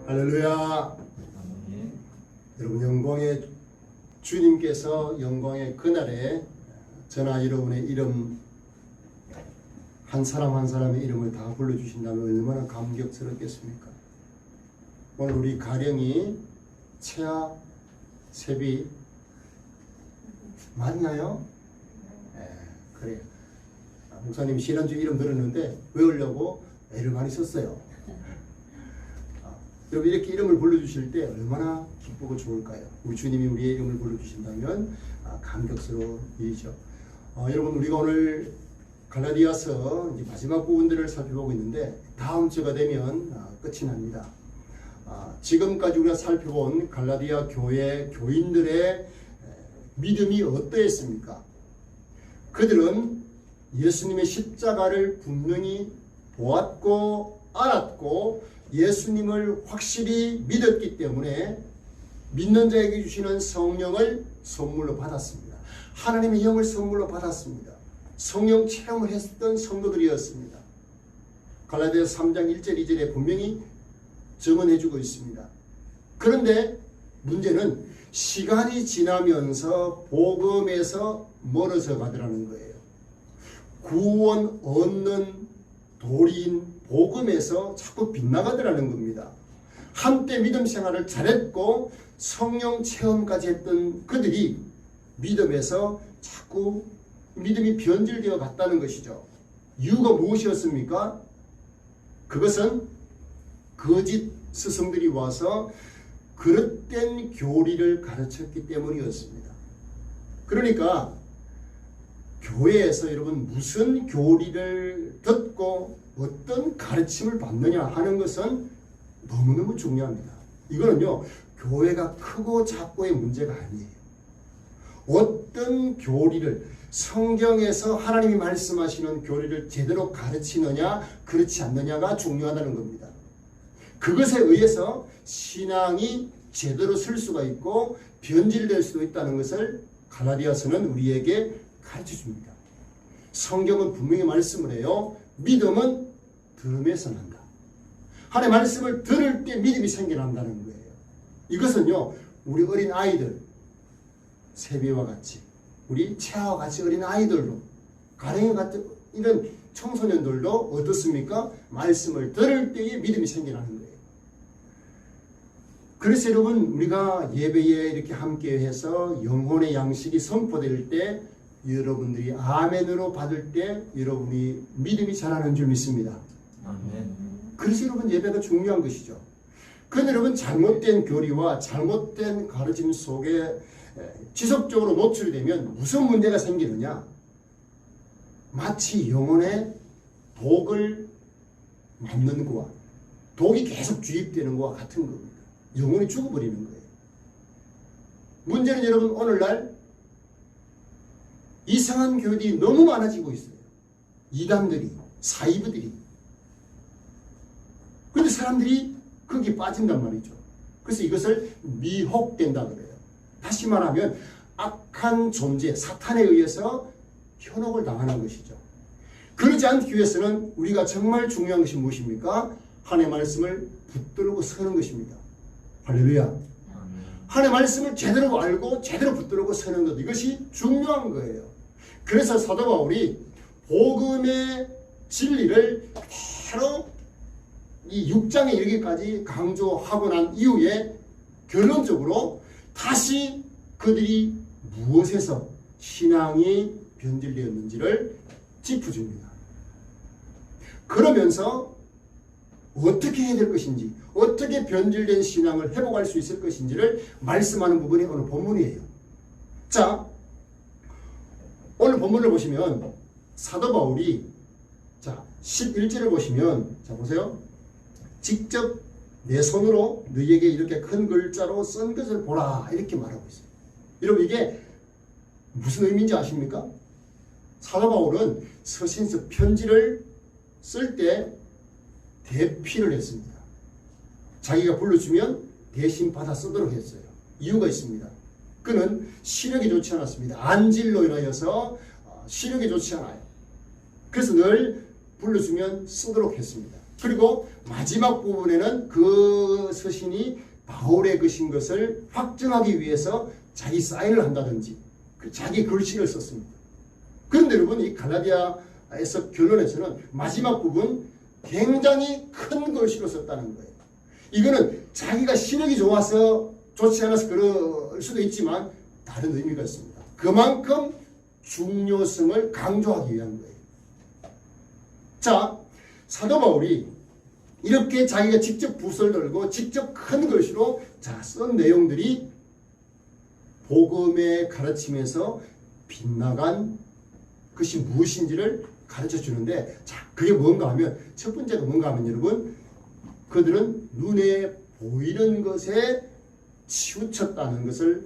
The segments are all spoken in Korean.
할렐루야. 여러분, 영광의 주님께서 영광의 그날에 저나 여러분의 이름 한 사람 한 사람의 이름을 다 불러주신다면 얼마나 감격스럽겠습니까? 오늘 우리 가령이 채아 세비 맞나요? 네, 그래요. 목사님 지난주 이름 들었는데 외우려고 애를 많이 썼어요. 여러분, 이렇게 이름을 불러주실 때 얼마나 기쁘고 좋을까요? 우리 주님이 우리의 이름을 불러주신다면 감격스러운 일이죠. 여러분, 우리가 오늘 갈라디아서 이제 마지막 부분들을 살펴보고 있는데 다음 주가 되면 끝이 납니다. 지금까지 우리가 살펴본 갈라디아 교회 교인들의 믿음이 어떠했습니까? 그들은 예수님의 십자가를 분명히 보았고 알았고 예수님을 확실히 믿었기 때문에 믿는 자에게 주시는 성령을 선물로 받았습니다. 하나님의 영을 선물로 받았습니다. 성령 체험을 했던 성도들이었습니다. 갈라디아서 3장 1절 2절에 분명히 증언해주고 있습니다. 그런데 문제는 시간이 지나면서 복음에서 멀어져 가더라는 거예요. 구원 얻는 도리인 복음에서 자꾸 빗나가더라는 겁니다. 한때 믿음 생활을 잘했고 성령 체험까지 했던 그들이 믿음에서 자꾸 믿음이 변질되어 갔다는 것이죠. 이유가 무엇이었습니까? 그것은 거짓 스승들이 와서 그릇된 교리를 가르쳤기 때문이었습니다. 그러니까 교회에서 여러분 무슨 교리를 듣고 어떤 가르침을 받느냐 하는 것은 너무너무 중요합니다. 이거는요, 교회가 크고 작고의 문제가 아니에요. 어떤 교리를, 성경에서 하나님이 말씀하시는 교리를 제대로 가르치느냐 그렇지 않느냐가 중요하다는 겁니다. 그것에 의해서 신앙이 제대로 쓸 수가 있고 변질될 수도 있다는 것을 갈라디아서는 우리에게 가르쳐 줍니다. 성경은 분명히 말씀을 해요. 믿음은 들음에서 난다. 하나님의 말씀을 들을 때 믿음이 생겨난다는 거예요. 이것은요, 우리 어린 아이들, 세비와 같이, 우리 채아와 같이 어린 아이들도, 가령이 같은 이런 청소년들도 어떻습니까? 말씀을 들을 때에 믿음이 생겨나는 거예요. 그래서 여러분, 우리가 예배에 이렇게 함께 해서 영혼의 양식이 선포될 때 여러분들이 아멘으로 받을 때 여러분이 믿음이 자라는 줄 믿습니다. 아멘. 그래서 여러분, 예배가 중요한 것이죠. 그런데 여러분, 잘못된 교리와 잘못된 가르침 속에 지속적으로 노출이 되면 무슨 문제가 생기느냐? 마치 영혼에 독을 맞는 거와 독이 계속 주입되는 거와 같은 겁니다. 영혼이 죽어버리는 거예요. 문제는 여러분, 오늘날 이상한 교회들이 너무 많아지고 있어요. 이단들이, 사이비들이. 그런데 사람들이 거기에 빠진단 말이죠. 그래서 이것을 미혹된다 그래요. 다시 말하면 악한 존재, 사탄에 의해서 현혹을 당하는 것이죠. 그러지 않기 위해서는 우리가 정말 중요한 것이 무엇입니까? 하나님의 말씀을 붙들고 서는 것입니다. 할렐루야. 하나님의 말씀을 제대로 알고 제대로 붙들고 서는 것, 이것이 중요한 거예요. 그래서 사도 바울이 복음의 진리를 그대로 이 6장에 이르기까지 강조하고 난 이후에 결론적으로 다시 그들이 무엇에서 신앙이 변질되었는지를 짚어줍니다. 그러면서 어떻게 해야 될 것인지, 어떻게 변질된 신앙을 회복할 수 있을 것인지를 말씀하는 부분이 오늘 본문이에요. 자, 오늘 본문을 보시면 사도 바울이 11절을 보시면 보세요. 직접 내 손으로 너희에게 이렇게 큰 글자로 쓴 것을 보라, 이렇게 말하고 있어요. 여러분, 이게 무슨 의미인지 아십니까? 사도 바울은 서신서 편지를 쓸 때 대피를 했습니다. 자기가 불러주면 대신 받아 쓰도록 했어요. 이유가 있습니다. 그는 시력이 좋지 않았습니다. 안질로 인하여서 시력이 좋지 않아요. 그래서 늘 불러주면 쓰도록 했습니다. 그리고 마지막 부분에는 그 서신이 바울의 것인 것을 확정하기 위해서 자기 사인을 한다든지 자기 글씨를 썼습니다. 그런데 여러분, 이 갈라디아에서 결론에서는 마지막 부분 굉장히 큰 글씨로 썼다는 거예요. 이거는 자기가 시력이 좋지 않아서 그럴 수도 있지만 다른 의미가 있습니다. 그만큼 중요성을 강조하기 위한 거예요. 자, 사도 바울이 이렇게 자기가 직접 붓을 들고 직접 큰 글씨로 쓴 내용들이 복음의 가르침에서 빗나간 것이 무엇인지를 가르쳐 주는데, 자, 그게 뭔가 하면, 첫 번째가 뭔가 하면 여러분, 그들은 눈에 보이는 것에 치우쳤다는 것을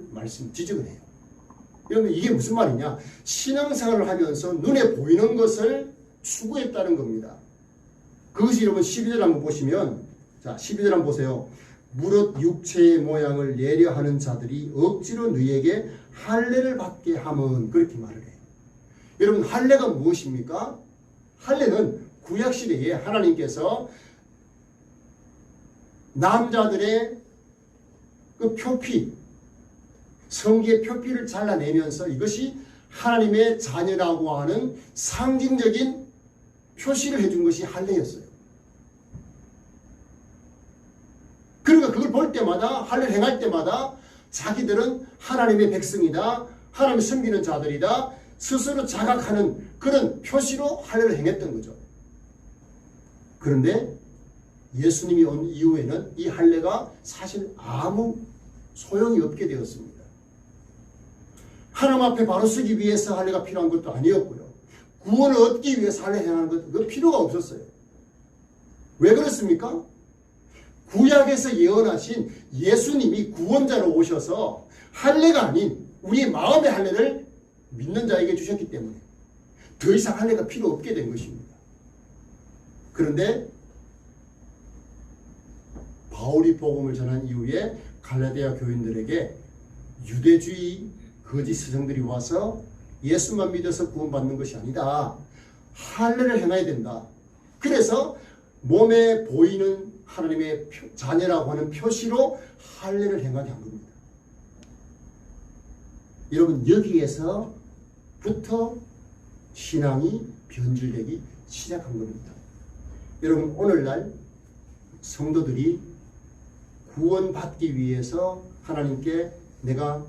지적을 해요. 여러분, 이게 무슨 말이냐? 신앙생활을 하면서 눈에 보이는 것을 추구했다는 겁니다. 그것이 여러분 12절 한번 보시면, 자, 12절 한번 보세요. 무릇 육체의 모양을 내려 하는 자들이 억지로 너희에게 할례를 받게 함은, 그렇게 말을 해요. 여러분, 할례가 무엇입니까? 할례는 구약시대에 하나님께서 남자들의 그 표피, 성기의 표피를 잘라내면서 이것이 하나님의 자녀라고 하는 상징적인 표시를 해준 것이 할례였어요. 그러니까 그걸 볼 때마다, 할례를 행할 때마다 자기들은 하나님의 백성이다, 하나님을 섬기는 자들이다 스스로 자각하는 그런 표시로 할례를 행했던 거죠. 그런데 예수님이 온 이후에는 이 할례가 사실 아무 소용이 없게 되었습니다. 하나님 앞에 바로 서기 위해서 할례가 필요한 것도 아니었고요. 구원을 얻기 위해서 할례 행하는 것도 그 필요가 없었어요. 왜 그렇습니까? 구약에서 예언하신 예수님이 구원자로 오셔서 할례가 아닌 우리의 마음의 할례를 믿는 자에게 주셨기 때문에 더 이상 할례가 필요 없게 된 것입니다. 그런데 바울이 복음을 전한 이후에 갈라디아 교인들에게 유대주의 거짓 스승들이 와서 예수만 믿어서 구원받는 것이 아니다, 할례를 행해야 된다. 그래서 몸에 보이는 하나님의 자녀라고 하는 표시로 할례를 행하게 한 겁니다. 여러분, 여기에서부터 신앙이 변질되기 시작한 겁니다. 여러분, 오늘날 성도들이 구원받기 위해서 하나님께 내가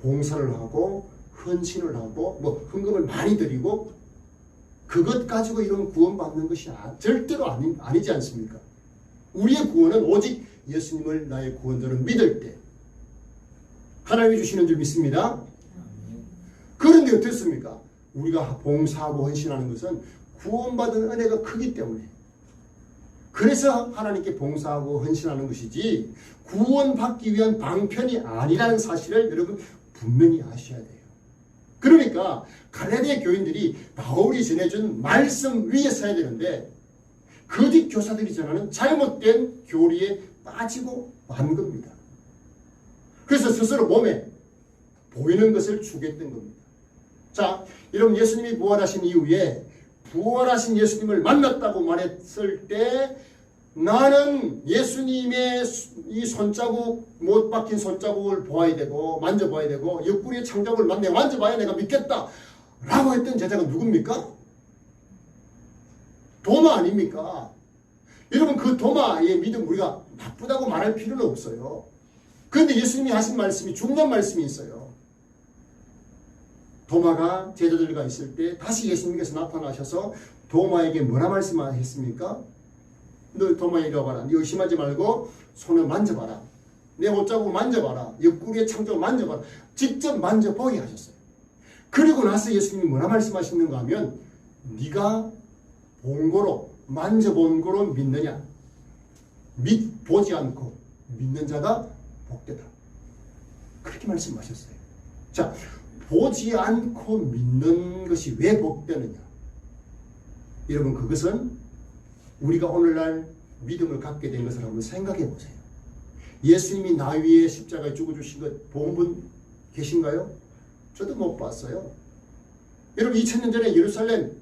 봉사를 하고 헌신을 하고 헌금을 많이 드리고 그것 가지고 이런 구원받는 것이 절대로 아니지 않습니까? 우리의 구원은 오직 예수님을 나의 구원자로 믿을 때 하나님이 주시는 줄 믿습니다. 그런데 어떻습니까? 우리가 봉사하고 헌신하는 것은 구원받은 은혜가 크기 때문에, 그래서 하나님께 봉사하고 헌신하는 것이지 구원받기 위한 방편이 아니라는 사실을 여러분 분명히 아셔야 돼요. 그러니까 갈라디아 교인들이 바울이 전해준 말씀 위에 서야 되는데 거짓 교사들이 전하는 잘못된 교리에 빠지고 만 겁니다. 그래서 스스로 몸에 보이는 것을 추구했던 겁니다. 자, 여러분, 예수님이 부활하신 이후에 부활하신 예수님을 만났다고 말했을 때 나는 예수님의 이 손자국, 못 박힌 손자국을 보아야 되고 만져봐야 되고 옆구리의 창자국을 만져봐야 내가 믿겠다 라고 했던 제자가 누굽니까? 도마 아닙니까? 여러분, 그 도마의 믿음 우리가 나쁘다고 말할 필요는 없어요. 그런데 예수님이 하신 말씀이 중요한 말씀이 있어요. 도마가 제자들과 있을 때 다시 예수님께서 나타나셔서 도마에게 뭐라 말씀하셨습니까? 너 도마에 이리 와봐라. 네 의심하지 말고 손을 만져봐라. 내 옷자국을 만져봐라. 옆구리의 창자국을 만져봐라. 직접 만져보게 하셨어요. 그리고 나서 예수님이 뭐라 말씀하시는가 하면 네가 본 거로 만져본 거로 믿느냐? 보지 않고 믿는 자가 복되다. 그렇게 말씀하셨어요. 자, 보지 않고 믿는 것이 왜 복되느냐? 여러분, 그것은 우리가 오늘날 믿음을 갖게 된 것을 한번 생각해 보세요. 예수님이 나 위에 십자가에 죽어주신 것 본 분 계신가요? 저도 못 봤어요. 여러분, 2000년 전에 예루살렘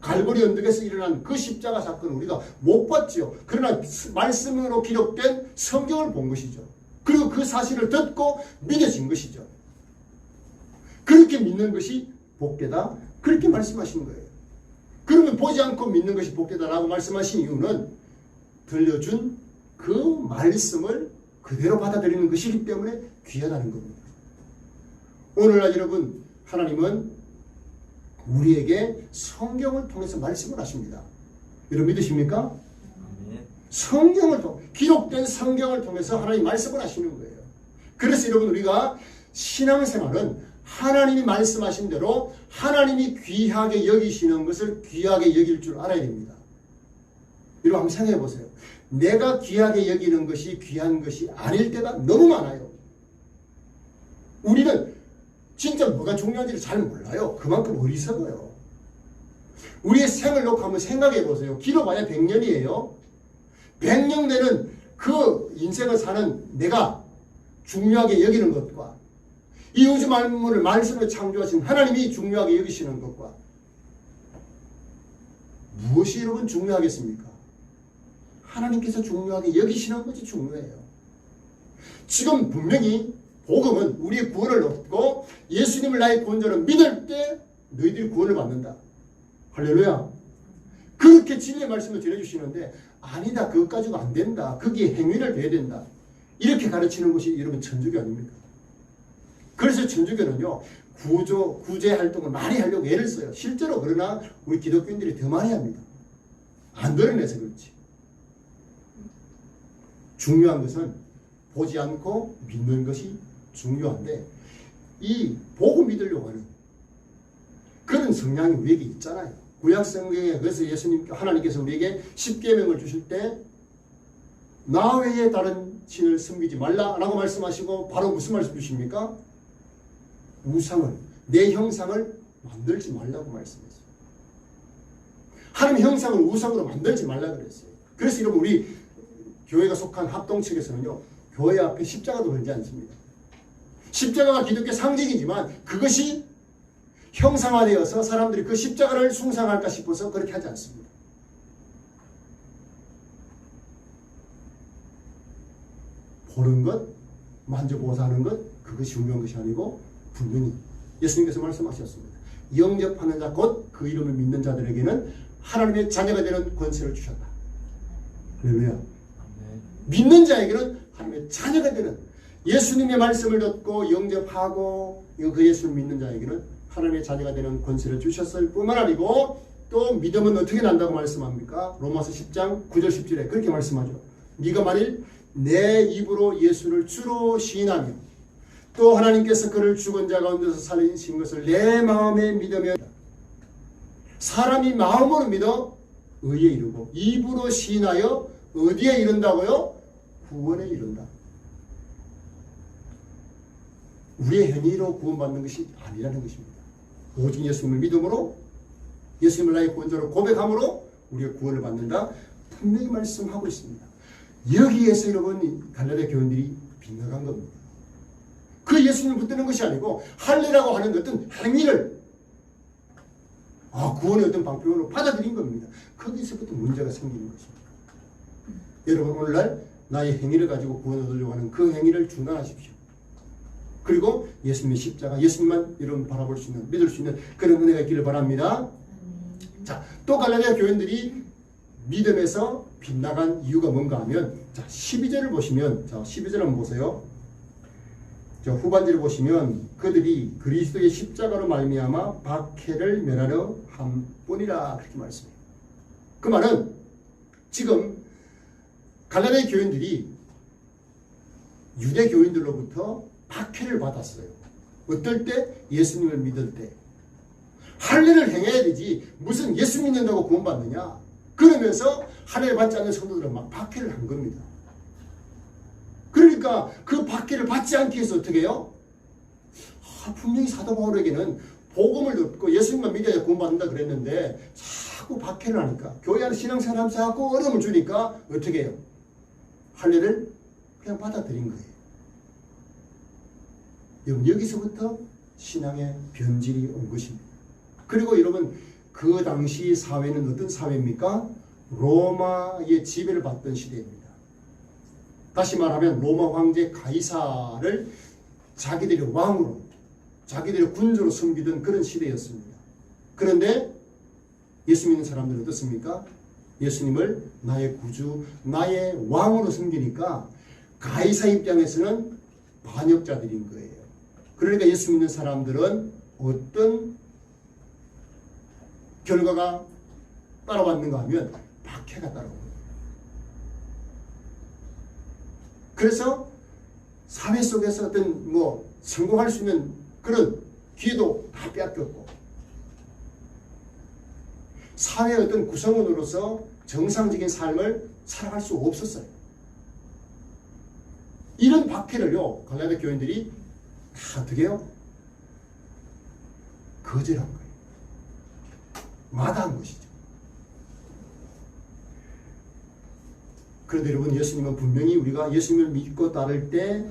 갈보리 언덕에서 일어난 그 십자가 사건을 우리가 못 봤죠. 그러나 말씀으로 기록된 성경을 본 것이죠. 그리고 그 사실을 듣고 믿어진 것이죠. 그렇게 믿는 것이 복되다. 그렇게 말씀하신 거예요. 그러면 보지 않고 믿는 것이 복되다라고 말씀하신 이유는 들려준 그 말씀을 그대로 받아들이는 것이기 때문에 귀하다는 겁니다. 오늘날 여러분, 하나님은 우리에게 성경을 통해서 말씀을 하십니다. 여러분 믿으십니까? 성경을 기록된 성경을 통해서 하나님 말씀을 하시는 거예요. 그래서 여러분 우리가 신앙생활은 하나님이 말씀하신 대로 하나님이 귀하게 여기시는 것을 귀하게 여길 줄 알아야 됩니다. 여러분 한번 생각해 보세요. 내가 귀하게 여기는 것이 귀한 것이 아닐 때가 너무 많아요. 우리는 진짜 뭐가 중요한지를 잘 몰라요. 그만큼 어리석어요. 우리의 생을 놓고 한번 생각해 보세요. 길어봐야 100년이에요. 100년 되는 그 인생을 사는 내가 중요하게 여기는 것과 이 우주 만물을 말씀으로 창조하신 하나님이 중요하게 여기시는 것과 무엇이 여러분 중요하겠습니까? 하나님께서 중요하게 여기시는 것이 중요해요. 지금 분명히 복음은 우리의 구원을 얻고 예수님을 나의 구원자로 믿을 때 너희들이 구원을 받는다. 할렐루야. 그렇게 진리의 말씀을 전해주시는데 아니다. 그것 가지고 안 된다. 거기에 행위를 배야 된다. 이렇게 가르치는 것이 여러분 천주교 아닙니까? 그래서 천주교는요. 구제 활동을 많이 하려고 애를 써요. 실제로 그러나 우리 기독교인들이 더 많이 합니다. 안 드러내서 그렇지. 중요한 것은 보지 않고 믿는 것이 중요한데 이 복음 믿으려고 하는 그런 성향이 우리에게 있잖아요. 구약 성경에 그래서 하나님께서 우리에게 십계명을 주실 때 나 외에 다른 신을 섬기지 말라라고 말씀하시고 바로 무슨 말씀 주십니까? 우상을 내 형상을 만들지 말라고 말씀했어요. 하나님 형상을 우상으로 만들지 말라 그랬어요. 그래서 여러분 우리 교회가 속한 합동측에서는요. 교회 앞에 십자가도 걸지 않습니다. 십자가가 기독교 상징이지만 그것이 형상화되어서 사람들이 그 십자가를 숭상할까 싶어서 그렇게 하지 않습니다. 보는 것, 만져보고 사는 것, 그것이 중요한 것이 아니고 분명히 예수님께서 말씀하셨습니다. 영접하는 자 곧 그 이름을 믿는 자들에게는 하나님의 자녀가 되는 권세를 주셨다. 할렐루야. 믿는 자에게는 하나님의 자녀가 되는 예수님의 말씀을 듣고 영접하고 그 예수를 믿는 자에게는 하나님의 자녀가 되는 권세를 주셨을 뿐만 아니고 또 믿음은 어떻게 난다고 말씀합니까? 로마서 10장 9절 10절에 그렇게 말씀하죠. 네가 만일 내 입으로 예수를 주로 시인하며 또 하나님께서 그를 죽은 자 가운데서 살리신 것을 내 마음에 믿으면 사람이 마음으로 믿어 의에 이르고 입으로 시인하여 어디에 이른다고요? 구원에 이른다. 우리의 행위로 구원받는 것이 아니라는 것입니다. 오직 예수님을 믿음으로 예수님을 나의 구원자로 고백함으로 우리의 구원을 받는다. 분명히 말씀하고 있습니다. 여기에서 여러분 갈라디아 교인들이 빗나간 겁니다. 그 예수님을 붙드는 것이 아니고 할례라고 하는 어떤 행위를 구원의 어떤 방편으로 받아들인 겁니다. 거기서부터 문제가 생기는 것입니다. 여러분 오늘날 나의 행위를 가지고 구원을 얻으려고 하는 그 행위를 중단하십시오. 그리고 예수님의 십자가, 예수님만 여러분 바라볼 수 있는, 믿을 수 있는 그런 은혜가 있기를 바랍니다. 자, 또 갈라디아 교인들이 믿음에서 빗나간 이유가 뭔가 하면, 자, 12절을 보시면, 자, 12절 한번 보세요. 자, 후반절을 보시면 그들이 그리스도의 십자가로 말미암아 박해를 면하려 함뿐이라 그렇게 말씀해요. 그 말은 지금 갈라디아 교인들이 유대 교인들로부터 박해를 받았어요. 어떨 때? 예수님을 믿을 때. 할례를 행해야 되지 무슨 예수 믿는다고 구원받느냐. 그러면서 할례를 받지 않는 성도들은 막 박해를 한 겁니다. 그러니까 그 박해를 받지 않기 위해서 어떻게 해요? 분명히 사도 바울에게는 복음을 듣고 예수님만 믿어야 구원받는다 그랬는데 자꾸 박해를 하니까 교회 안에 신앙생활 하면서 자꾸 어려움을 주니까 어떻게 해요? 할례를 그냥 받아들인 거예요. 여러분 여기서부터 신앙의 변질이 온 것입니다. 그리고 여러분 그 당시 사회는 어떤 사회입니까? 로마의 지배를 받던 시대입니다. 다시 말하면 로마 황제 가이사를 자기들의 왕으로, 자기들의 군주로 섬기던 그런 시대였습니다. 그런데 예수 믿는 사람들은 어떻습니까? 예수님을 나의 구주, 나의 왕으로 섬기니까 가이사 입장에서는 반역자들인 거예요. 그러니까 예수 믿는 사람들은 어떤 결과가 따라왔는가 하면 박해가 따라옵니다. 그래서 사회 속에서 어떤 성공할 수 있는 그런 기회도 다 빼앗겼고, 사회의 어떤 구성원으로서 정상적인 삶을 살아갈 수 없었어요. 이런 박해를요, 갈라디아 교인들이 다 어떻게 해요? 거절한 거예요. 마다한 것이죠. 그런데 여러분, 예수님은 분명히 우리가 예수님을 믿고 따를 때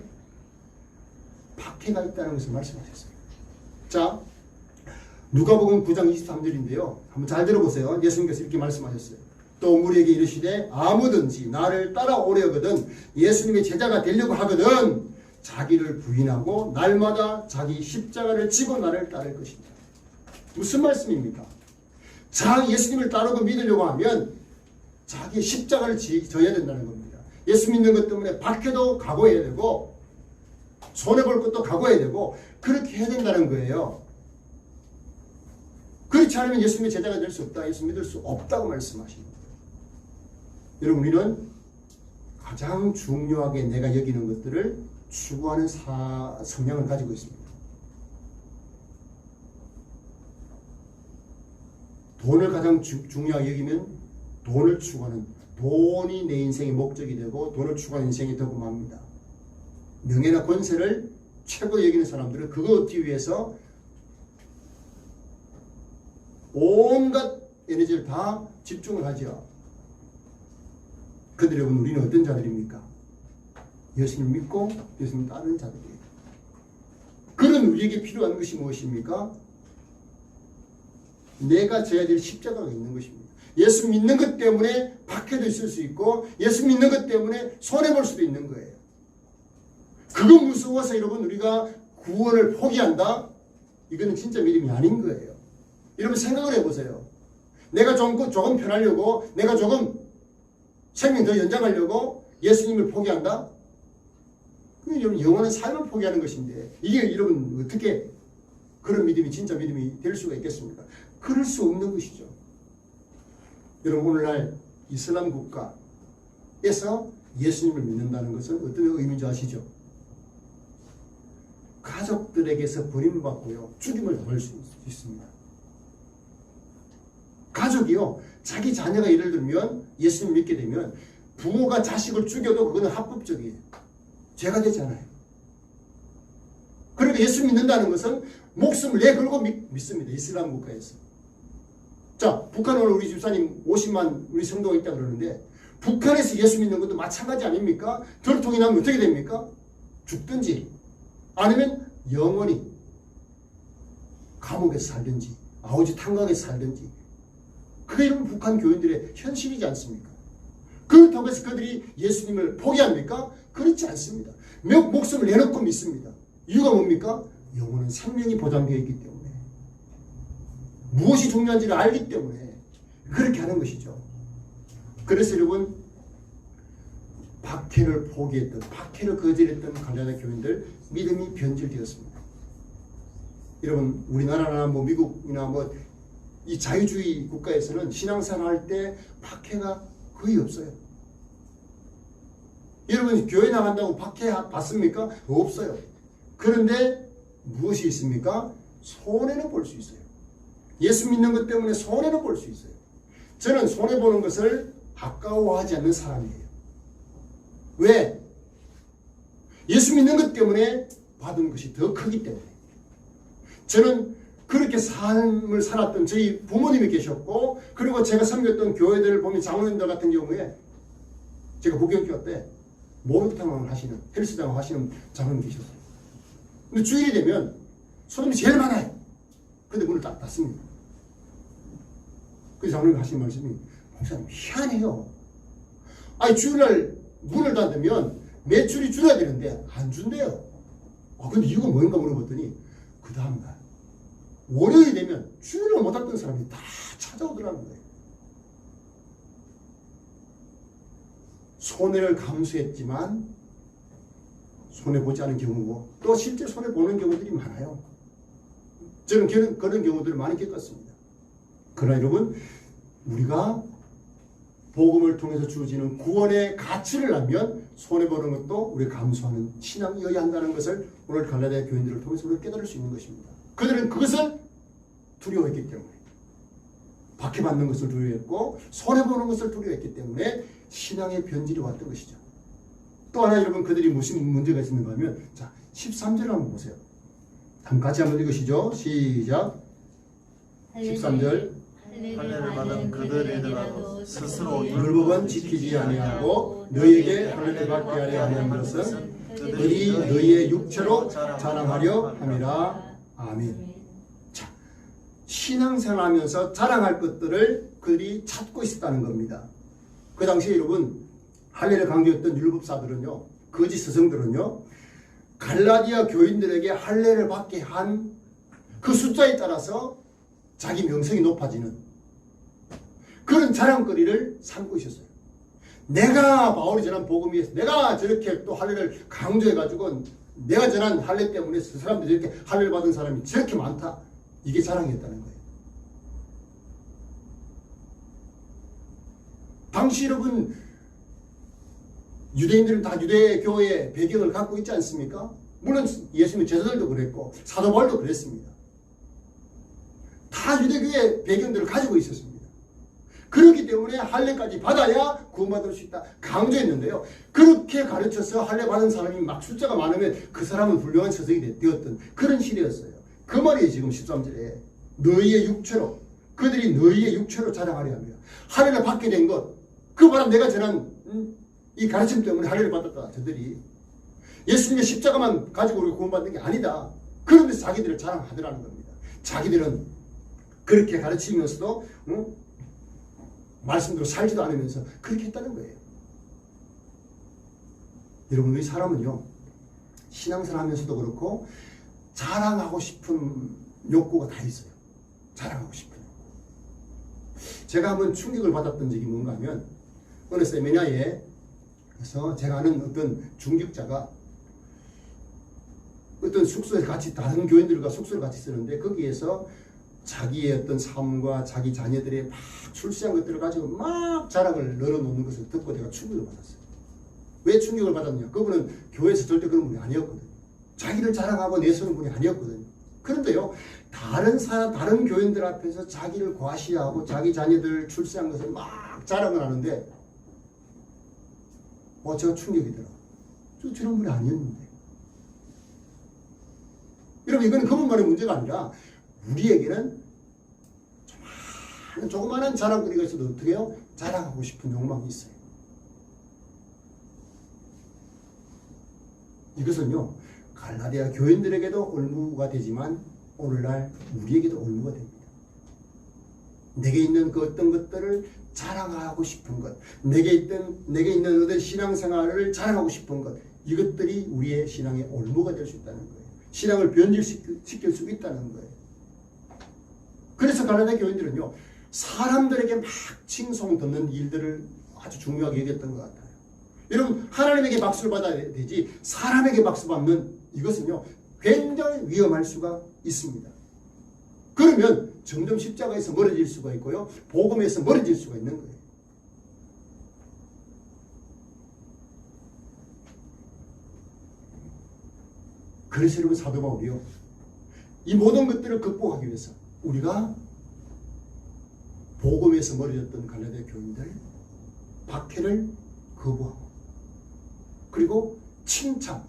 박해가 있다는 것을 말씀하셨어요. 자, 누가복음 9장 23절인데요. 한번 잘 들어보세요. 예수님께서 이렇게 말씀하셨어요. 또 우리에게 이르시되 아무든지 나를 따라오려거든 예수님의 제자가 되려고 하거든 자기를 부인하고 날마다 자기 십자가를 지고 나를 따를 것입니다. 무슨 말씀입니까? 예수님을 따르고 믿으려고 하면 자기 십자가를 져야 된다는 겁니다. 예수 믿는 것 때문에 박해도 각오해야 되고 손해볼 것도 각오해야 되고 그렇게 해야 된다는 거예요. 그렇지 않으면 예수님의 제자가 될 수 없다. 예수 믿을 수 없다고 말씀하십니다. 여러분, 우리는 가장 중요하게 내가 여기는 것들을 추구하는 성향을 가지고 있습니다. 돈을 가장 중요하게 여기면 돈을 추구하는, 돈이 내 인생의 목적이 되고 돈을 추구하는 인생이 더 금합니다. 명예나 권세를 최고 여기는 사람들은 그거 얻기 위해서 온갖 에너지를 다 집중을 하죠. 그런데 여러분, 우리는 어떤 자들입니까? 예수님 믿고 예수님 따르는 자들이에요. 그런 우리에게 필요한 것이 무엇입니까? 내가 져야 될 십자가가 있는 것입니다. 예수 믿는 것 때문에 박해도 있을 수 있고 예수 믿는 것 때문에 손해볼 수도 있는 거예요. 그거 무서워서 여러분 우리가 구원을 포기한다? 이거는 진짜 믿음이 아닌 거예요. 여러분 생각을 해보세요. 내가 조금 편하려고, 내가 조금 생명 더 연장하려고 예수님을 포기한다? 여러분 영원한 삶을 포기하는 것인데 이게 여러분 어떻게 그런 믿음이 진짜 믿음이 될 수가 있겠습니까? 그럴 수 없는 것이죠. 여러분 오늘날 이슬람 국가에서 예수님을 믿는다는 것은 어떤 의미인지 아시죠? 가족들에게서 버림받고요, 죽임을 당할 수 있습니다. 가족이요, 자기 자녀가 예를 들면 예수님 믿게 되면 부모가 자식을 죽여도 그거는 합법적이에요. 죄가 되잖아요. 그러니까 예수 믿는다는 것은 목숨을 내걸고 믿습니다. 이슬람 국가에서. 자, 북한 오늘 우리 집사님 50만 우리 성도가 있다 그러는데 북한에서 예수 믿는 것도 마찬가지 아닙니까? 전통이 나면 어떻게 됩니까? 죽든지 아니면 영원히 감옥에서 살든지 아우지 탄광에서 살든지, 그게 이런 북한 교인들의 현실이지 않습니까? 그렇다고 해서 그들이 예수님을 포기합니까? 그렇지 않습니다. 목숨을 내놓고 믿습니다. 이유가 뭡니까? 영혼은 생명이 보장되어 있기 때문에, 무엇이 중요한지를 알기 때문에 그렇게 하는 것이죠. 그래서 여러분, 박해를 포기했던, 박해를 거절했던 갈라디아 교인들 믿음이 변질되었습니다. 여러분 우리나라나 미국이나 이 자유주의 국가에서는 신앙생활 할 때 박해가 거의 없어요. 여러분 교회 나간다고 박해 받습니까? 없어요. 그런데 무엇이 있습니까? 손해는 볼 수 있어요. 예수 믿는 것 때문에 손해는 볼 수 있어요. 저는 손해보는 것을 아까워하지 않는 사람이에요. 왜? 예수 믿는 것 때문에 받은 것이 더 크기 때문에. 저는 그렇게 삶을 살았던 저희 부모님이 계셨고, 그리고 제가 섬겼던 교회들을 보면 장로님들 같은 경우에 제가 부경교 때 목욕탕을 하시는, 헬스장을 하시는 장로님 계셨어요. 근데 주일이 되면 손님이 제일 많아요. 근데 문을 딱 닫습니다. 그 장로님 하신 말씀이 목사님 희한해요. 아니 주일날 문을 닫으면 매출이 줄어야 되는데 안 준대요. 근데 이유가 뭔가 물어봤더니 그 다음날 월요일이 되면 주일날 못 왔던 사람이 다 찾아오더라는 거예요. 손해를 감수했지만 손해보지 않은 경우고 또 실제 손해보는 경우들이 많아요. 저는 그런 경우들을 많이 겪었습니다. 그러나 여러분, 우리가 복음을 통해서 주어지는 구원의 가치를 알면 손해보는 것도 우리가 감수하는 신앙이어야 한다는 것을 오늘 갈라디아 교인들을 통해서 우리가 깨달을 수 있는 것입니다. 그들은 그것을 두려워했기 때문에, 박해받는 것을 두려워했고 손해보는 것을 두려워했기 때문에 신앙의 변질이 왔던 것이죠. 또 하나 여러분, 그들이 무슨 문제가 있는가 하면, 자 13절을 한번 보세요. 같이 한번 읽으시죠. 시작. 13절. 할례를 받은 그들에게라도 스스로 율법은 지키지 아니하고 너희에게 할례를 받게 하려 하는 것은 그들이 너희의 육체로 자랑하려 함이라. 아멘. 자, 신앙생활하면서 자랑할 것들을 그들이 찾고 있었다는 겁니다. 그 당시에 여러분, 할례를 강조했던 율법사들은요, 거짓 스승들은요, 갈라디아 교인들에게 할례를 받게 한 그 숫자에 따라서 자기 명성이 높아지는 그런 자랑거리를 삼고 있었어요. 내가 바울이 전한 복음이, 내가 저렇게 또 할례를 강조해가지고 내가 전한 할례 때문에 그 사람들이 저렇게 할례를 받은 사람이 저렇게 많다. 이게 자랑이었다는 거예요. 당시 여러분, 유대인들은 다 유대교의 배경을 갖고 있지 않습니까? 물론 예수님의 제자들도 그랬고 사도 바울도 그랬습니다. 다 유대교의 배경들을 가지고 있었습니다. 그렇기 때문에 할례까지 받아야 구원받을 수 있다 강조했는데요. 그렇게 가르쳐서 할례 받은 사람이 막 숫자가 많으면 그 사람은 훌륭한 서석이 되었던 그런 시대였어요. 그 말이 지금 13절에 너희의 육체로, 그들이 너희의 육체로 자랑하려 합니다. 할례를 받게 된 것, 그 바람 내가 전한 이 가르침 때문에 할례를 받았다. 저들이 예수님의 십자가만 가지고 우리가 구원받는 게 아니다. 그러면서 자기들을 자랑하더라는 겁니다. 자기들은 그렇게 가르치면서도 말씀대로 살지도 않으면서 그렇게 했다는 거예요. 여러분, 우리 사람은요, 신앙생활 하면서도 그렇고 자랑하고 싶은 욕구가 다 있어요. 자랑하고 싶은 욕구. 제가 한번 충격을 받았던 적이 뭔가 하면, 어느 세미나에 그래서 제가 아는 어떤 중직자가 어떤 숙소에 같이, 다른 교인들과 숙소를 같이 쓰는데 거기에서 자기의 어떤 삶과 자기 자녀들의 막 출세한 것들을 가지고 막 자랑을 늘어놓는 것을 듣고 제가 충격을 받았어요. 왜 충격을 받았냐? 그분은 교회에서 절대 그런 분이 아니었거든요. 자기를 자랑하고 내세우는 분이 아니었거든요. 그런데요, 다른 교인들 앞에서 자기를 과시하고 자기 자녀들 출세한 것을 막 자랑을 하는데, 제가 충격이더라. 저런 분이 아니었는데. 여러분, 이건 그분만의 문제가 아니라 우리에게는 조그마한 자랑거리가 있어도 어떻게 해요? 자랑하고 싶은 욕망이 있어요. 이것은요, 갈라디아 교인들에게도 올무가 되지만 오늘날 우리에게도 올무가 됩니다. 내게 있는 그 어떤 것들을 자랑하고 싶은 것, 내게 있는 어떤 신앙생활을 자랑하고 싶은 것, 이것들이 우리의 신앙의 올무가 될 수 있다는 거예요. 신앙을 변질시킬 수 있다는 거예요. 그래서 갈라디아 교인들은요, 사람들에게 막 칭송 듣는 일들을 아주 중요하게 여겼던 것 같아요. 여러분, 하나님에게 박수를 받아야 되지 사람에게 박수 받는 이것은요, 굉장히 위험할 수가 있습니다. 그러면 점점 십자가에서 멀어질 수가 있고요, 복음에서 멀어질 수가 있는 거예요. 그래서 여러분, 사도 바울이요, 이 모든 것들을 극복하기 위해서 우리가 복음에서 멀어졌던 갈라디아 교인들 박해를 거부하고, 그리고 칭찬,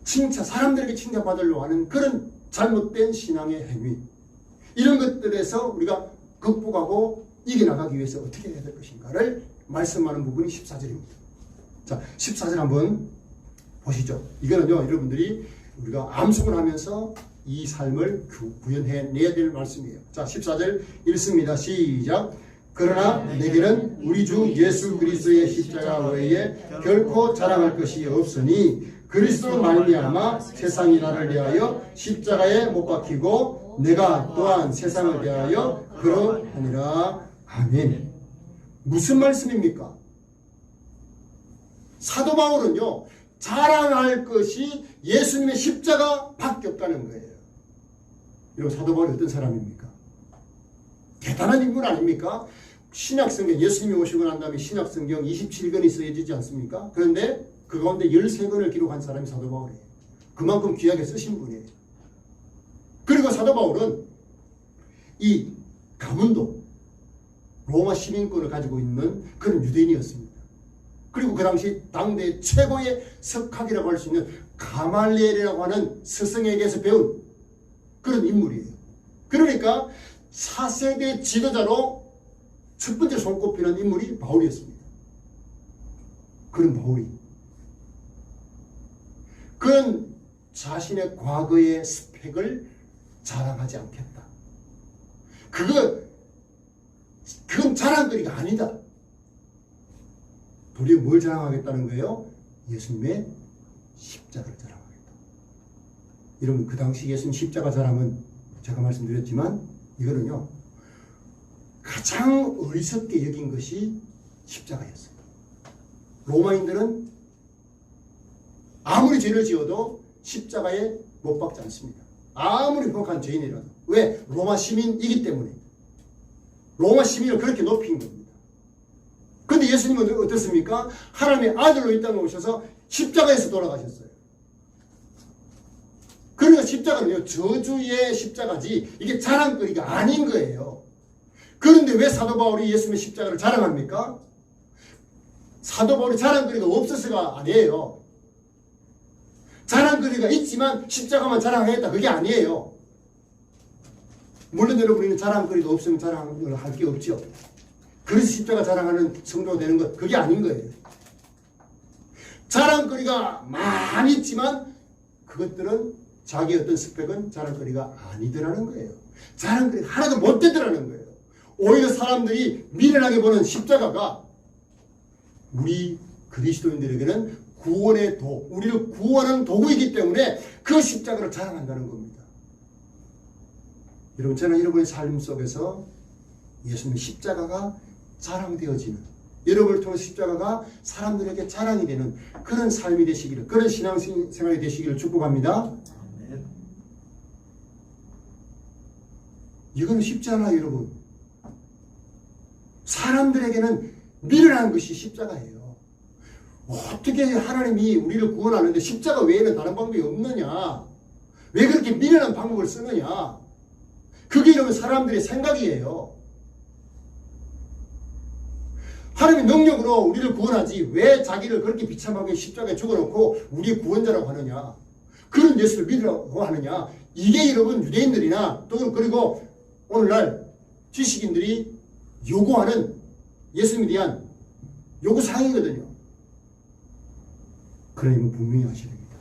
사람들에게 칭찬받으려고 하는 그런 잘못된 신앙의 행위, 이런 것들에서 우리가 극복하고 이겨나가기 위해서 어떻게 해야 될 것인가를 말씀하는 부분이 14절입니다. 자, 14절 한번 보시죠. 이거는요, 여러분들이 우리가 암송을 하면서 이 삶을 구현해내야 될 말씀이에요. 자, 14절 읽습니다. 시작. 그러나 내게는 우리 주 예수 그리스도의 십자가 외에 결코 자랑할 것이 없으니 그리스도 말미암아 세상이 나를 위하여 십자가에 못 박히고 내가 또한 세상을 위하여 그러하니라. 아멘. 무슨 말씀입니까? 사도 바울은요, 자랑할 것이 예수님의 십자가밖에 없다는 거예요. 여러분, 사도 바울이 어떤 사람입니까? 대단한 인물 아닙니까? 신약성경, 예수님이 오시고 난 다음에 신약성경 27권이 쓰여지지 않습니까? 그런데 그 가운데 13권을 기록한 사람이 사도 바울이에요. 그만큼 귀하게 쓰신 분이에요. 그리고 사도 바울은 이 가문도 로마 시민권을 가지고 있는 그런 유대인이었습니다. 그리고 그 당시 당대 최고의 석학이라고 할 수 있는 가말리엘이라고 하는 스승에게서 배운 그런 인물이에요. 그러니까 4세대 지도자로 첫 번째 손꼽히는 인물이 바울이었습니다. 그런 바울이 그런 자신의 과거의 스펙을 자랑하지 않겠다. 그건 자랑거리가 아니다. 도리어 뭘 자랑하겠다는 거예요? 예수님의 십자가를 자랑하겠다. 여러분, 그 당시 예수님 십자가 자랑은 제가 말씀드렸지만 이거는요, 가장 어리석게 여긴 것이 십자가였어요. 로마인들은 아무리 죄를 지어도 십자가에 못 박지 않습니다. 아무리 흉악한 죄인이라도. 왜? 로마 시민이기 때문에. 로마 시민을 그렇게 높인 겁니다. 그런데 예수님은 어떻습니까? 하나님의 아들로 이 땅에 오셔서 십자가에서 돌아가셨어요. 그러니까 십자가는요, 저주의 십자가지 이게 자랑거리가 아닌 거예요. 그런데 왜 사도 바울이 예수님의 십자가를 자랑합니까? 사도 바울이 자랑거리가 없어서가 아니에요. 자랑거리가 있지만 십자가만 자랑하겠다, 그게 아니에요. 물론 여러분, 우리는 자랑거리도 없으면 자랑을 할 게 없죠. 그래서 십자가 자랑하는 성도가 되는 것, 그게 아닌 거예요. 자랑거리가 많이 있지만 그것들은 자기 어떤 스펙은 자랑거리가 아니더라는 거예요. 자랑거리가 하나도 못 되더라는 거예요. 오히려 사람들이 미련하게 보는 십자가가 우리 그리스도인들에게는 구원의 우리를 구원하는 도구이기 때문에 그 십자가를 자랑한다는 겁니다. 여러분, 저는 여러분의 삶 속에서 예수님의 십자가가 자랑되어지는, 여러분을 통해 십자가가 사람들에게 자랑이 되는 그런 삶이 되시기를, 그런 신앙생활이 되시기를 축복합니다. 이건 쉽지 않아요, 여러분. 사람들에게는 미련한 것이 십자가예요. 어떻게 하나님이 우리를 구원하는데 십자가 외에는 다른 방법이 없느냐? 왜 그렇게 미련한 방법을 쓰느냐? 그게 이러면 사람들의 생각이에요. 하나님의 능력으로 우리를 구원하지 왜 자기를 그렇게 비참하게 십자가에 죽어놓고 우리의 구원자라고 하느냐? 그런 예수를 믿으라고 하느냐? 이게 여러분 유대인들이나 또 그리고 오늘날 지식인들이 요구하는 예수님에 대한 요구사항이거든요. 그러니 분명히 아셔야 됩니다.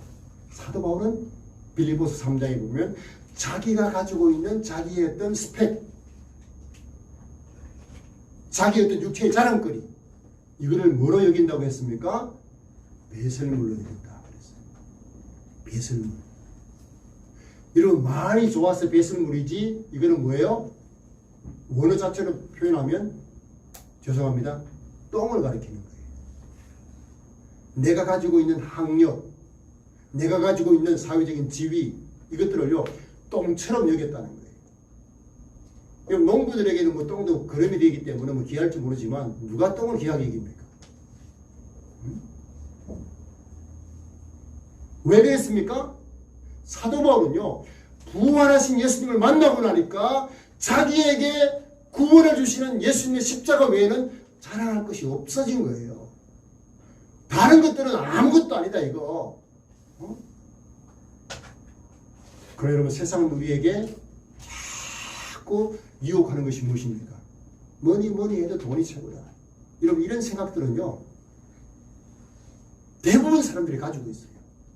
사도 바울은 빌립보서 3장에 보면 자기가 가지고 있는 자기의 어떤 스펙, 자기의 어떤 육체의 자랑거리, 이거를 뭐로 여긴다고 했습니까? 배설물로 여긴다 그랬어요. 배설물. 여러분, 많이 좋아서 배설물이지 이거는 뭐예요? 원어 자체로 표현하면 죄송합니다, 똥을 가리키는 거예요. 내가 가지고 있는 학력, 내가 가지고 있는 사회적인 지위, 이것들을요 똥처럼 여겼다는 거예요. 농부들에게는 뭐 똥도 거름이 되기 때문에 뭐 귀할지 모르지만 누가 똥을 귀하게 여깁니까? 왜 그랬습니까? 사도 바울은요, 부활하신 예수님을 만나고 나니까 자기에게 구원해 주시는 예수님의 십자가 외에는 자랑할 것이 없어진 거예요. 다른 것들은 아무것도 아니다 이거. 그래, 여러분, 세상은 우리에게 자꾸 유혹하는 것이 무엇입니까? 뭐니 해도 돈이 최고다. 여러분, 이런 생각들은요 대부분 사람들이 가지고 있어요.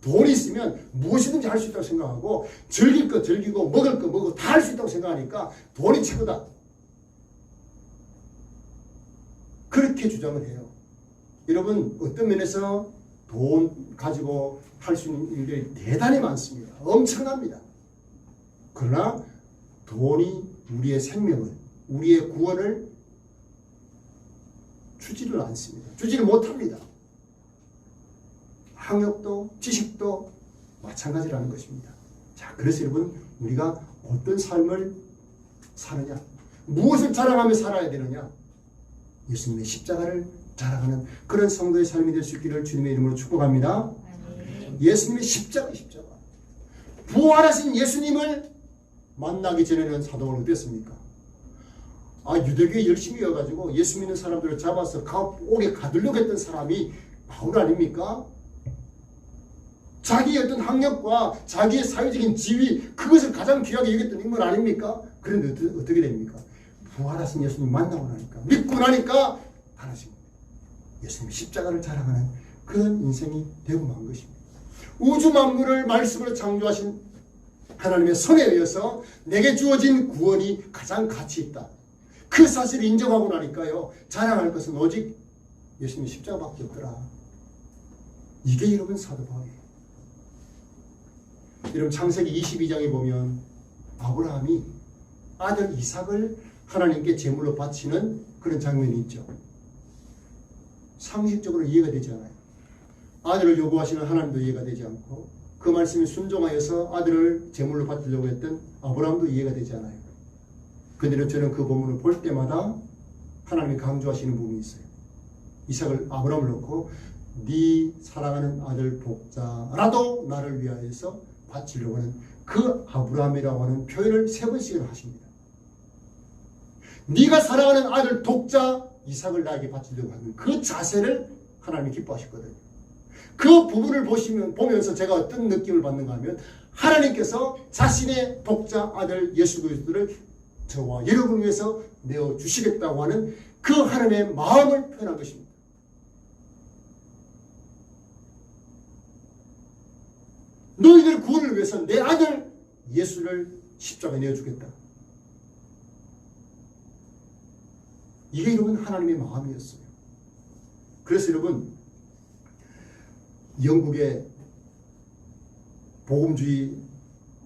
돈이 있으면 무엇이든지 할 수 있다고 생각하고 즐길 거 즐기고 먹을 거 먹고 다 할 수 있다고 생각하니까 돈이 최고다. 이렇게 주장을 해요. 여러분 어떤 면에서 돈 가지고 할 수 있는 일들이 대단히 많습니다. 엄청납니다. 그러나 돈이 우리의 생명을, 우리의 구원을 주지를 않습니다. 주지를 못합니다. 학력도 지식도 마찬가지라는 것입니다. 자, 그래서 여러분 우리가 어떤 삶을 사느냐, 무엇을 자랑하며 살아야 되느냐, 예수님의 십자가를 자랑하는 그런 성도의 삶이 될 수 있기를 주님의 이름으로 축복합니다. 예수님의 십자가. 부활하신 예수님을 만나기 전에는 사도 바울은 어땠습니까? 유대교에 열심히 와가지고 예수 믿는 사람들을 잡아서 옥에 가두려고 했던 사람이 바울 아닙니까? 자기의 어떤 학력과 자기의 사회적인 지위, 그것을 가장 귀하게 여겼던 인물 아닙니까? 그런데 어떻게 됩니까? 부활하신 예수님 만나고 나니까, 믿고 나니까 달라진 겁니다. 예수님의 십자가를 자랑하는 그런 인생이 되고 만 것입니다. 우주 만물을 말씀으로 창조하신 하나님의 손에 의해서 내게 주어진 구원이 가장 가치 있다. 그 사실을 인정하고 나니까요, 자랑할 것은 오직 예수님의 십자가밖에 없더라. 이게 여러분 사도 바울이에요. 여러분 창세기 22장에 보면 아브라함이 아들 이삭을 하나님께 제물로 바치는 그런 장면이 있죠. 상식적으로 이해가 되지 않아요. 아들을 요구하시는 하나님도 이해가 되지 않고, 그 말씀에 순종하여서 아들을 제물로 바치려고 했던 아브라함도 이해가 되지 않아요. 그런데 저는 그 본문을 볼 때마다 하나님이 강조하시는 부분이 있어요. 이삭을, 아브라함을 놓고 네 사랑하는 아들 복자라도 나를 위하여서 바치려고 하는 그 아브라함이라고 하는 표현을 3번씩이나 하십니다. 네가 사랑하는 아들 독자 이삭을 나에게 바치려고 하는 그 자세를 하나님이 기뻐하셨거든요. 그 부분을 보면서 제가 어떤 느낌을 받는가 하면, 하나님께서 자신의 독자 아들 예수 그리스도를 저와 여러분을 위해서 내어주시겠다고 하는 그 하나님의 마음을 표현한 것입니다. 너희들 구원을 위해서 내 아들 예수를 십자가에 내어주겠다. 이게 여러분 하나님의 마음이었어요. 그래서 여러분 영국의 복음주의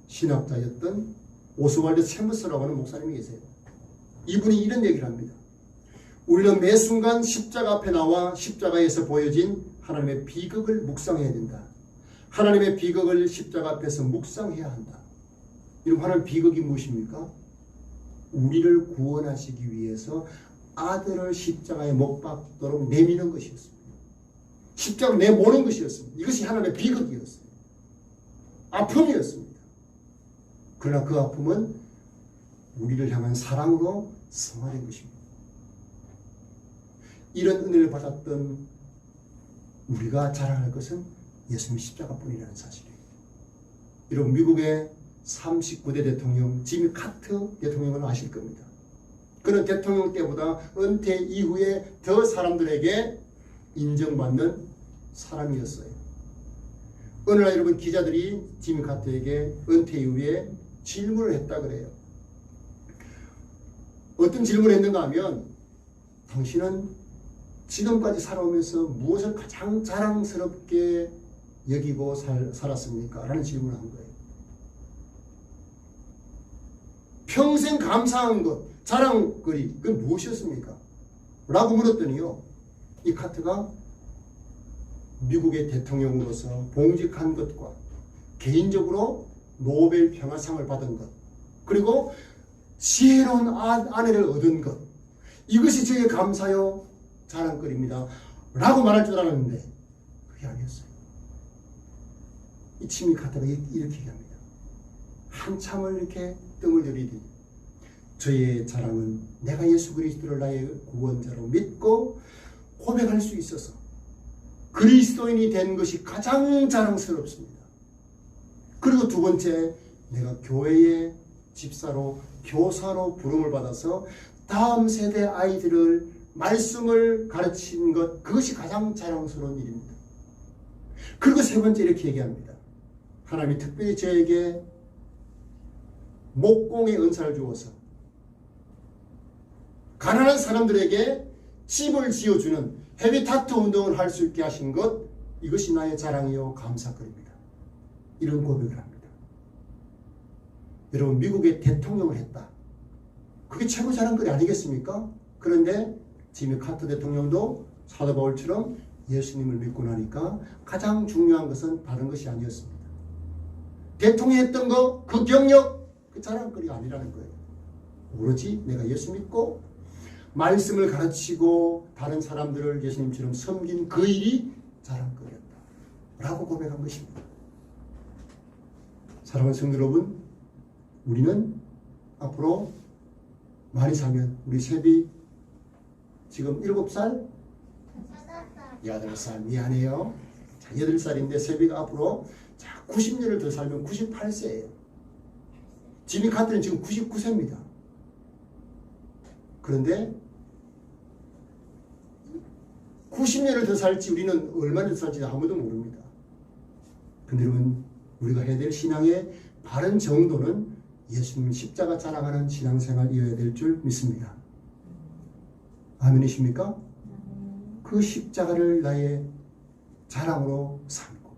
신학자였던 오스왈드 챔버스라고 하는 목사님이 계세요. 이분이 이런 얘기를 합니다. 우리는 매 순간 십자가 앞에 나와 십자가에서 보여진 하나님의 비극을 묵상해야 된다. 하나님의 비극을 십자가 앞에서 묵상해야 한다. 이런 하나님의 비극이 무엇입니까? 우리를 구원하시기 위해서 아들을 십자가에 못 박도록 내미는 것이었습니다. 십자가를 내모는 것이었습니다. 이것이 하나님의 비극이었어요. 아픔이었습니다. 그러나 그 아픔은 우리를 향한 사랑으로 승화된 것입니다. 이런 은혜를 받았던 우리가 자랑할 것은 예수님 십자가뿐이라는 사실이에요. 여러분 미국의 39대 대통령 지미 카터 대통령은 아실 겁니다. 그는 대통령 때보다 은퇴 이후에 더 사람들에게 인정받는 사람이었어요. 어느 날 여러분 기자들이 지미 카터에게 은퇴 이후에 질문을 했다 그래요. 어떤 질문을 했는가 하면, 당신은 지금까지 살아오면서 무엇을 가장 자랑스럽게 여기고 살았습니까? 라는 질문을 한 거예요. 평생 감사한 것, 자랑거리, 그건 무엇이었습니까? 라고 물었더니요, 이 카트가 미국의 대통령으로서 봉직한 것과 개인적으로 노벨 평화상을 받은 것, 그리고 지혜로운 아내를 얻은 것, 이것이 저의 감사요 자랑거리입니다 라고 말할 줄 알았는데 그게 아니었어요. 이 지미 카터가 이렇게 얘기합니다. 한참을 이렇게 뜸을 들이더니, 저의 자랑은 내가 예수 그리스도를 나의 구원자로 믿고 고백할 수 있어서 그리스도인이 된 것이 가장 자랑스럽습니다. 그리고 두 번째, 내가 교회의 집사로, 교사로 부름을 받아서 다음 세대 아이들을 말씀을 가르친 것, 그것이 가장 자랑스러운 일입니다. 그리고 세 번째 이렇게 얘기합니다. 하나님이 특별히 저에게 목공의 은사를 주어서 가난한 사람들에게 집을 지어주는 헤비타트 운동을 할 수 있게 하신 것, 이것이 나의 자랑이요 감사거리입니다. 이런 고백을 합니다. 여러분, 미국의 대통령을 했다. 그게 최고 자랑거리 아니겠습니까? 그런데 지미 카터 대통령도 사도 바울처럼 예수님을 믿고 나니까 가장 중요한 것은 다른 것이 아니었습니다. 대통령이 했던 거, 그 경력, 그 자랑거리가 아니라는 거예요. 오로지 내가 예수 믿고 말씀을 가르치고 다른 사람들을 예수님처럼 섬긴 그 일이 자랑거리였다 라고 고백한 것입니다. 사랑하는 성도 여러분, 우리는 앞으로 많이 살면, 우리 셋이 지금 7살? 8살, 미안해요. 자, 8살인데 세비가 앞으로 90년을 더 살면 98세예요. 지미 카트는 지금 99세입니다. 그런데 90년을 더 살지 우리는 얼마나 더 살지 아무도 모릅니다. 근데 여러분, 우리가 해야 될 신앙의 바른 정도는 예수님 십자가 자랑하는 신앙생활이어야 될 줄 믿습니다. 아멘이십니까? 그 십자가를 나의 자랑으로 삼고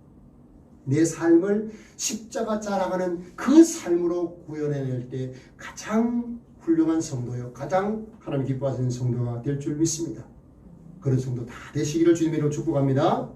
내 삶을 십자가 자랑하는 그 삶으로 구현해낼 때 가장 훌륭한 성도요, 가장 하나님 기뻐하시는 성도가 될 줄 믿습니다. 그런 성도 다 되시기를 주님으로 축복합니다.